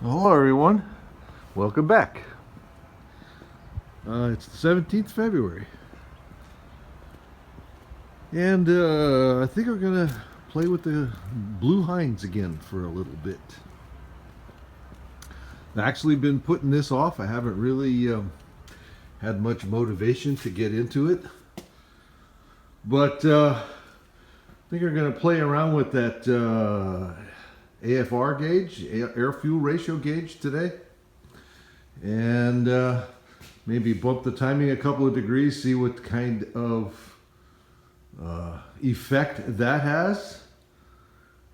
Hello everyone, welcome back. It's the 17th February and I think we're gonna play with the blue hinds again for a little bit. I've actually been putting this off. I haven't really had much motivation to get into it, but I think we're gonna play around with that AFR gauge, air fuel ratio gauge today, and maybe bump the timing a couple of degrees, see what kind of effect that has,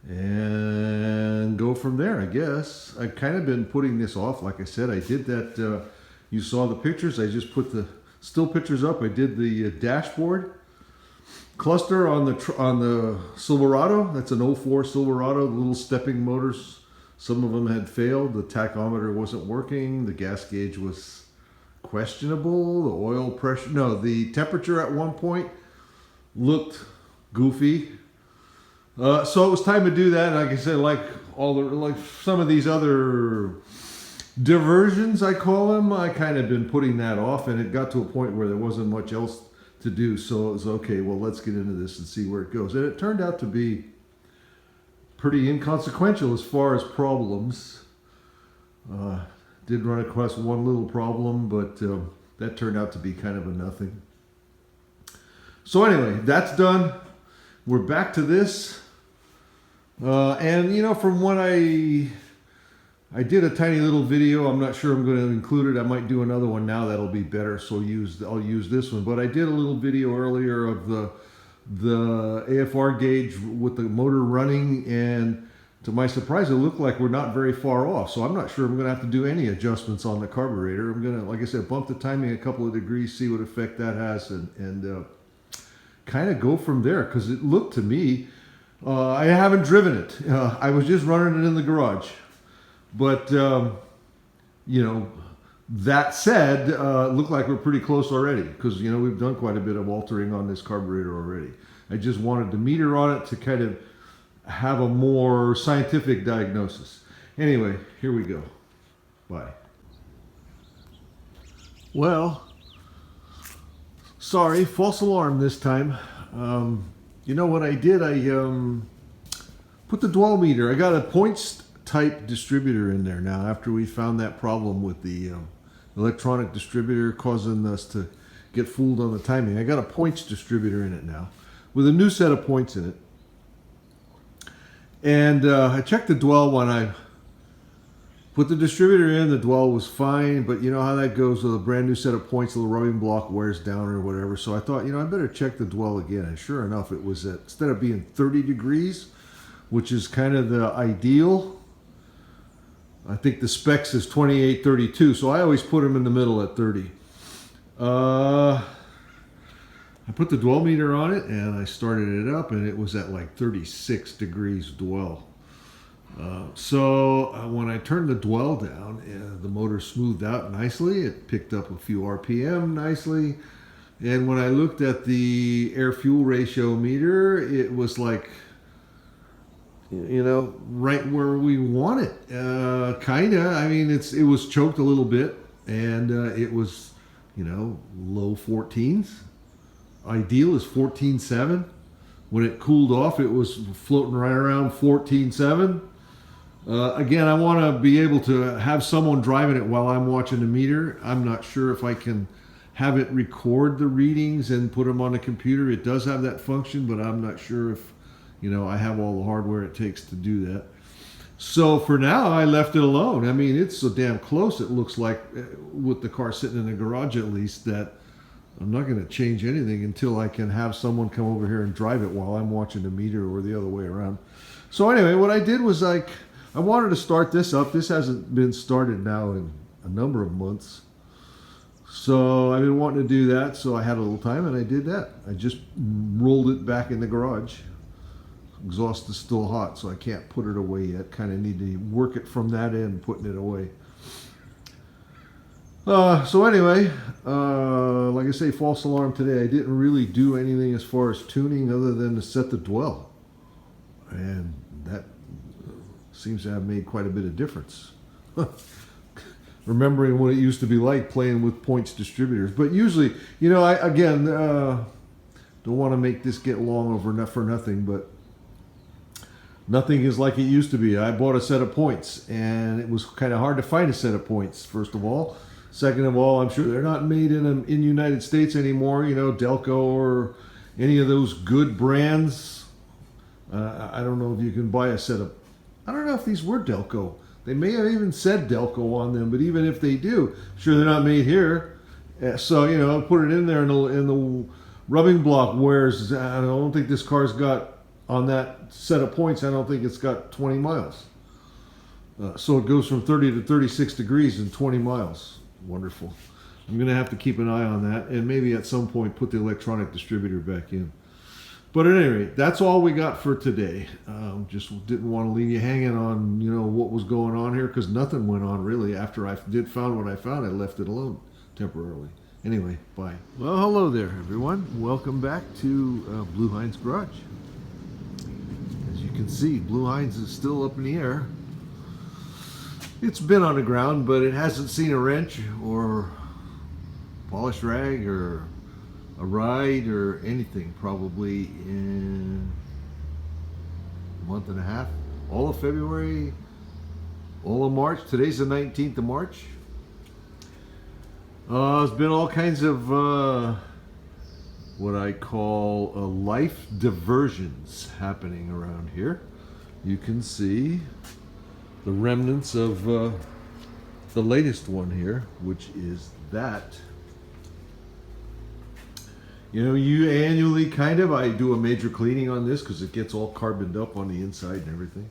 and go from there, I guess. I've kind of been putting this off. Like I said, I did that. You saw the pictures. I just put the still pictures up. I did the dashboard cluster on the Silverado. That's an '04 Silverado, the little stepping motors. Some of them had failed. The tachometer wasn't working. The gas gauge was questionable. The oil pressure, no, the temperature at one point looked goofy. So it was time to do that. Like I said, like some of these other diversions, I call them, I kind of been putting that off, and it got to a point where there wasn't much else to do. So it was okay. Well, let's get into this and see where it goes. And it turned out to be pretty inconsequential as far as problems. Did run across one little problem, but that turned out to be kind of a nothing. So anyway, that's done. We're back to this. And you know, from what I did a tiny little video. I'm not sure I'm going to include it. I might do another one now that'll be better. So I'll use this one. But I did a little video earlier of the AFR gauge with the motor running, and to my surprise, it looked like we're not very far off. So I'm not sure I'm going to have to do any adjustments on the carburetor. I'm going to, like I said, bump the timing a couple of degrees, see what effect that has, and kind of go from there. Because it looked to me, I haven't driven it. I was just running it in the garage. But, you know, that said, it looked like we're pretty close already. Because, you know, we've done quite a bit of altering on this carburetor already. I just wanted the meter on it to kind of have a more scientific diagnosis. Anyway, here we go. Bye. Well, sorry, false alarm this time. You know what I did? I put the dwell meter. I got a points type distributor in there now after we found that problem with the electronic distributor causing us to get fooled on the timing. I got a points distributor in it now with a new set of points in it. And I checked the dwell when I put the distributor in. The dwell was fine, but you know how that goes with a brand new set of points. The rubbing block wears down or whatever. So I thought, you know, I better check the dwell again. And sure enough, it was instead of being 30 degrees, which is kind of the ideal, I think the specs is 28, 32. So I always put them in the middle at 30. I put the dwell meter on it and I started it up, and it was at like 36 degrees dwell. So when I turned the dwell down, the motor smoothed out nicely. It picked up a few RPM nicely. And when I looked at the air fuel ratio meter, it was like, you know, right where we want it. Kinda. I mean, it was choked a little bit, and it was, you know, low 14s. Ideal is 14.7. When it cooled off, it was floating right around 14.7. Again, I want to be able to have someone driving it while I'm watching the meter. I'm not sure if I can have it record the readings and put them on the computer. It does have that function, but I'm not sure if, you know, I have all the hardware it takes to do that. So for now, I left it alone. I mean, it's so damn close, it looks like, with the car sitting in the garage at least, that I'm not going to change anything until I can have someone come over here and drive it while I'm watching the meter, or the other way around. So anyway, what I did was I wanted to start this up. This hasn't been started now in a number of months. So I've been wanting to do that, so I had a little time and I did that. I just rolled it back in the garage. Exhaust is still hot, so I can't put it away yet. Kind of need to work it from that end, putting it away. So anyway, like I say, false alarm today. I didn't really do anything as far as tuning other than to set the dwell. And that seems to have made quite a bit of difference. remembering what it used to be like playing with points distributors. But usually, you know, I again don't want to make this get long over for nothing, but nothing is like it used to be. I bought a set of points, and it was kind of hard to find a set of points, first of all. Second of all, I'm sure they're not made in the United States anymore, you know, Delco or any of those good brands. I don't know if you can buy a set of... I don't know if these were Delco. They may have even said Delco on them, but even if they do, sure they're not made here. So, you know, put it in there, and the rubbing block wears... I don't think this car's got... On that set of points, I don't think it's got 20 miles. So it goes from 30 to 36 degrees in 20 miles. Wonderful. I'm going to have to keep an eye on that, and maybe at some point put the electronic distributor back in. But at any rate, that's all we got for today. Just didn't want to leave you hanging on, you know, what was going on here, because nothing went on really. After I found what I found, I left it alone temporarily. Anyway, bye. Well, hello there, everyone. Welcome back to Blue Hind's Garage. As you can see, Blue Hind's is still up in the air. It's been on the ground, but it hasn't seen a wrench or polished rag or a ride or anything probably in a month and a half. All of February, all of March. Today's the 19th of March. There's been all kinds of what I call life diversions happening around here. You can see the remnants of the latest one here, which is that. You know, you annually I do a major cleaning on this because it gets all carboned up on the inside and everything.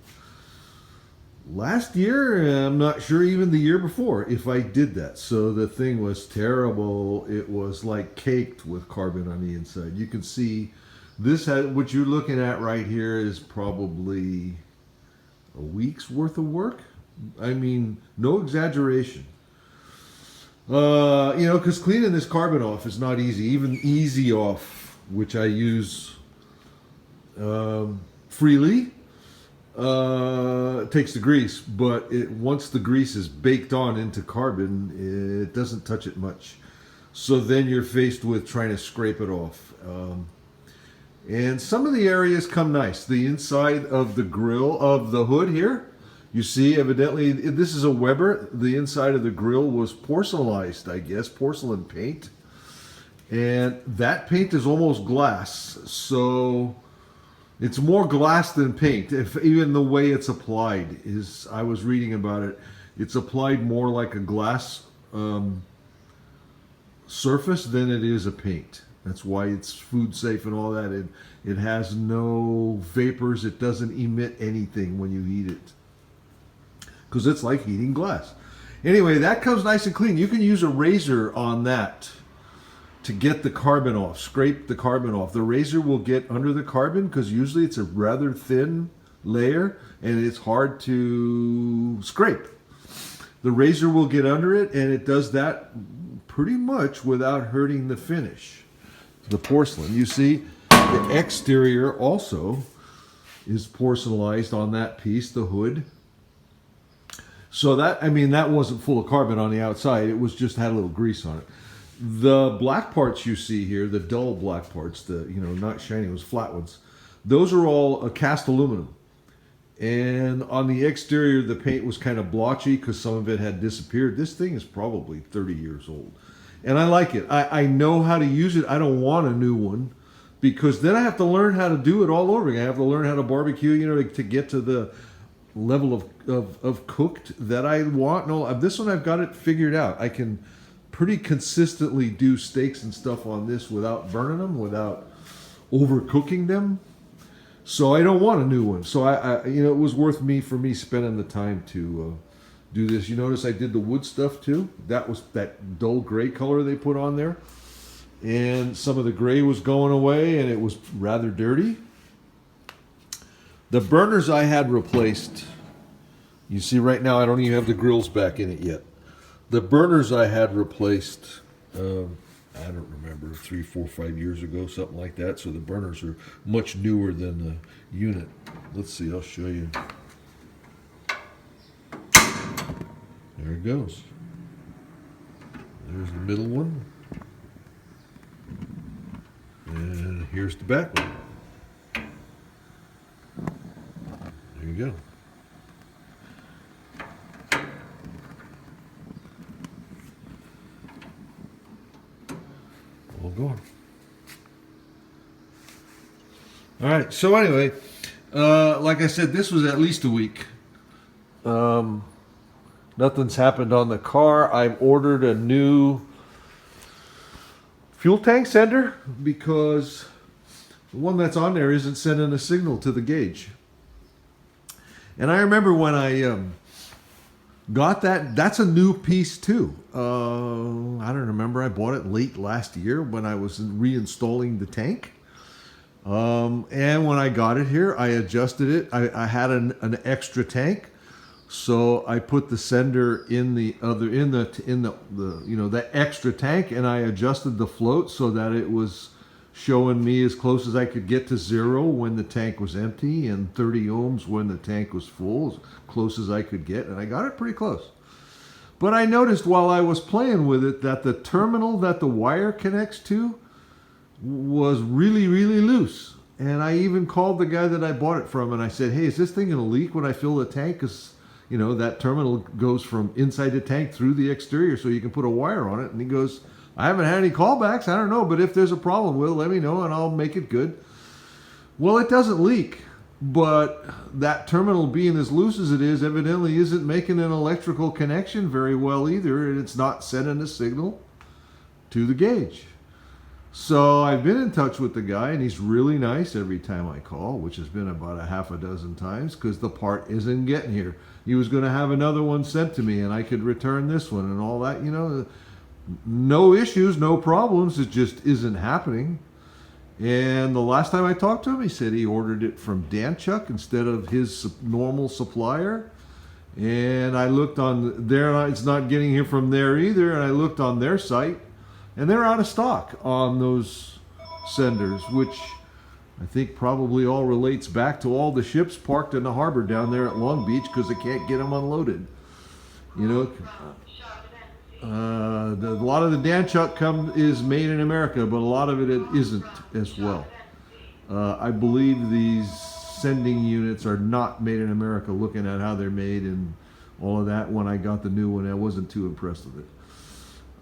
Last year, I'm not sure even the year before if I did that. So the thing was terrible. It was like caked with carbon on the inside. You can see this what you're looking at right here is probably a week's worth of work. I mean, no exaggeration. You know, because cleaning this carbon off is not easy. Even Easy Off, which I use freely, takes the grease. But once the grease is baked on into carbon, it doesn't touch it much. So then you're faced with trying to scrape it off. And some of the areas come nice. The inside of the grill of the hood here, you see, evidently, this is a Weber. The inside of the grill was porcelainized, I guess, porcelain paint. And that paint is almost glass. So it's more glass than paint. Even the way it's applied is, I was reading about it, it's applied more like a glass surface than it is a paint. That's why it's food safe and all that. It has no vapors. It doesn't emit anything when you heat it, because it's like heating glass. Anyway, that comes nice and clean. You can use a razor on that to get the carbon off, scrape the carbon off. The razor will get under the carbon because usually it's a rather thin layer and it's hard to scrape. The razor will get under it, and it does that pretty much without hurting the finish. The porcelain, you see, the exterior also is porcelainized on that piece, the hood. So that, I mean, that wasn't full of carbon on the outside. It was just had a little grease on it. The black parts you see here, the dull black parts, the, you know, not shiny ones, flat ones, those are all cast aluminum. And on the exterior, the paint was kind of blotchy because some of it had disappeared. This thing is probably 30 years old. And I like it. I know how to use it. I don't want a new one, because then I have to learn how to do it all over again. I have to learn how to barbecue, you know, to get to the level of cooked that I want. No, this one I've got it figured out. I can pretty consistently do steaks and stuff on this without burning them, without overcooking them. So I don't want a new one. So I you know, it was worth for me spending the time to do this. You notice I did the wood stuff too. That was that dull gray color they put on there, and some of the gray was going away, and it was rather dirty. The burners I had replaced, you see right now I don't even have the grills back in it yet. The burners I had replaced, I don't remember, 3, 4, 5 years ago, something like that. So the burners are much newer than the unit. Let's see, I'll show you. There it goes. There's the middle one. And here's the back one. There you go. All gone. All right, so anyway, like I said, this was at least a week. Nothing's happened on the car. I've ordered a new fuel tank sender because the one that's on there isn't sending a signal to the gauge. And I remember when I got that, that's a new piece too. I don't remember, I bought it late last year when I was reinstalling the tank. And when I got it here, I adjusted it. I had an extra tank, so I put the sender in the that extra tank, and I adjusted the float so that it was showing me as close as I could get to 0 when the tank was empty, and 30 ohms when the tank was full, as close as I could get, and I got it pretty close. But I noticed while I was playing with it that the terminal that the wire connects to was really, really loose. And I even called the guy that I bought it from, and I said, hey, is this thing going to leak when I fill the tank? Because, you know, that terminal goes from inside the tank through the exterior so you can put a wire on it. And he goes, I haven't had any callbacks. I don't know, but if there's a problem with it, let me know and I'll make it good. Well, it doesn't leak, but that terminal being as loose as it is evidently isn't making an electrical connection very well either, and it's not sending a signal to the gauge. So I've been in touch with the guy, and he's really nice every time I call, which has been about a half a dozen times, because the part isn't getting here. He was going to have another one sent to me, and I could return this one and all that. You know, no issues, no problems. It just isn't happening. And the last time I talked to him, he said he ordered it from Danchuk instead of his normal supplier. And I looked on there, it's not getting here from there either. And I looked on their site, and they're out of stock on those senders, which I think probably all relates back to all the ships parked in the harbor down there at Long Beach because they can't get them unloaded. You know, a lot of the Danchuk is made in America, but a lot of it isn't as well. I believe these sending units are not made in America, looking at how they're made and all of that. When I got the new one, I wasn't too impressed with it.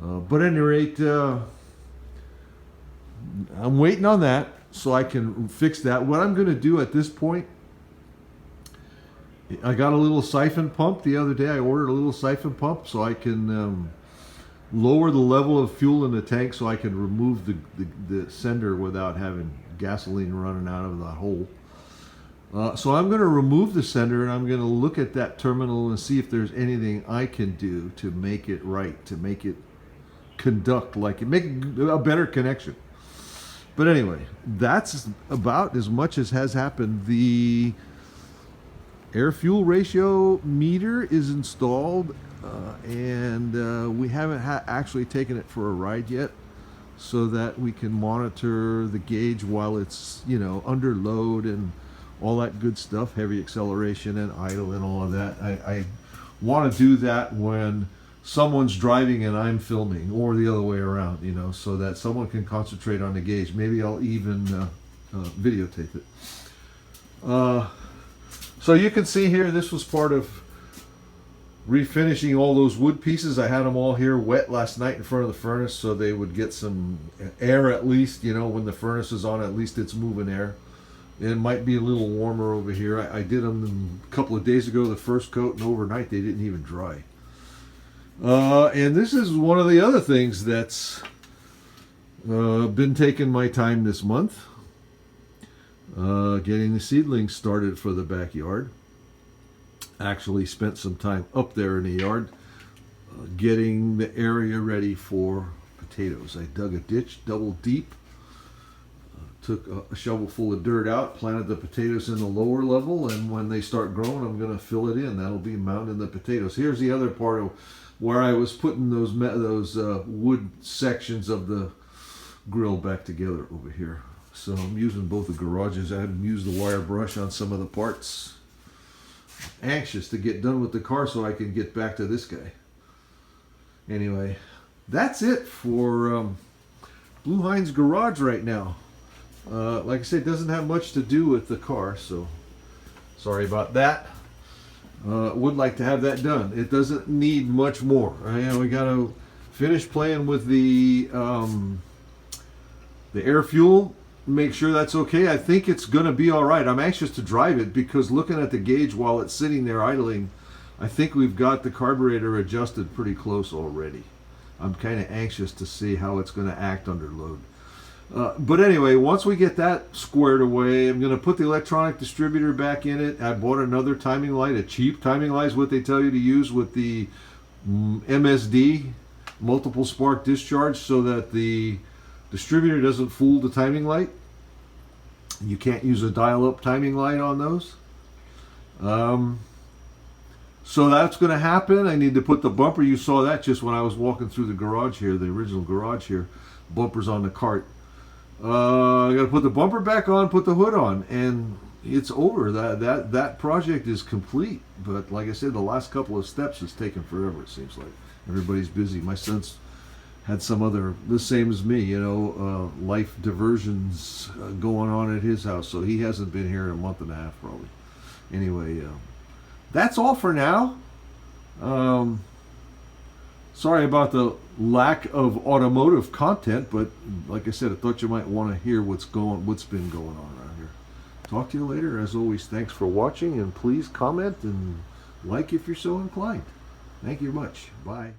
But at any rate, I'm waiting on that so I can fix that. What I'm going to do at this point, I got a little siphon pump the other day. I ordered a little siphon pump so I can lower the level of fuel in the tank so I can remove the sender without having gasoline running out of the hole. So I'm going to remove the sender, and I'm going to look at that terminal and see if there's anything I can do to make it right, to make it conduct like it, make a better connection. But anyway, that's about as much as has happened. The air fuel ratio meter is installed, and we haven't actually taken it for a ride yet, so that we can monitor the gauge while it's, you know, under load and all that good stuff, heavy acceleration and idle and all of that. I want to do that when someone's driving and I'm filming, or the other way around, you know, so that someone can concentrate on the gauge. Maybe I'll even videotape it. So you can see here, this was part of refinishing all those wood pieces. I had them all here wet last night in front of the furnace so they would get some air at least, you know, when the furnace is on, at least it's moving air. It might be a little warmer over here. I did them a couple of days ago, the first coat, and overnight they didn't even dry. And this is one of the other things that's been taking my time this month. Getting the seedlings started for the backyard. Actually spent some time up there in the yard getting the area ready for potatoes. I dug a ditch double deep, took a shovel full of dirt out, planted the potatoes in the lower level, and when they start growing, I'm going to fill it in. That'll be mounting the potatoes. Here's the other part of where I was putting those wood sections of the grill back together over here. So I'm using both the garages. I haven't used the wire brush on some of the parts. Anxious to get done with the car so I can get back to this guy. Anyway, that's it for Blue Hind's garage right now. Like I said, it doesn't have much to do with the car, so sorry about that. Would like to have that done. It doesn't need much more. We got to finish playing with the air fuel. Make sure that's okay. I think it's going to be all right. I'm anxious to drive it because looking at the gauge while it's sitting there idling, I think we've got the carburetor adjusted pretty close already. I'm kind of anxious to see how it's going to act under load. But anyway, once we get that squared away, I'm going to put the electronic distributor back in it. I bought another timing light. A cheap timing light is what they tell you to use with the MSD, multiple spark discharge, so that the distributor doesn't fool the timing light. You can't use a dial-up timing light on those. So that's going to happen. I need to put the bumper. You saw that just when I was walking through the garage here, the original garage here. Bumpers on the cart. I got to put the bumper back on, put the hood on, and it's over. That project is complete. But like I said, the last couple of steps has taken forever. It seems like everybody's busy. My son's had some other, the same as me, life diversions going on at his house, so he hasn't been here in a month and a half probably. Anyway, that's all for now. Sorry about the lack of automotive content, but like I said, I thought you might want to hear what's been going on around here. Talk to you later. As always, thanks for watching, and please comment and like if you're so inclined. Thank you much. Bye.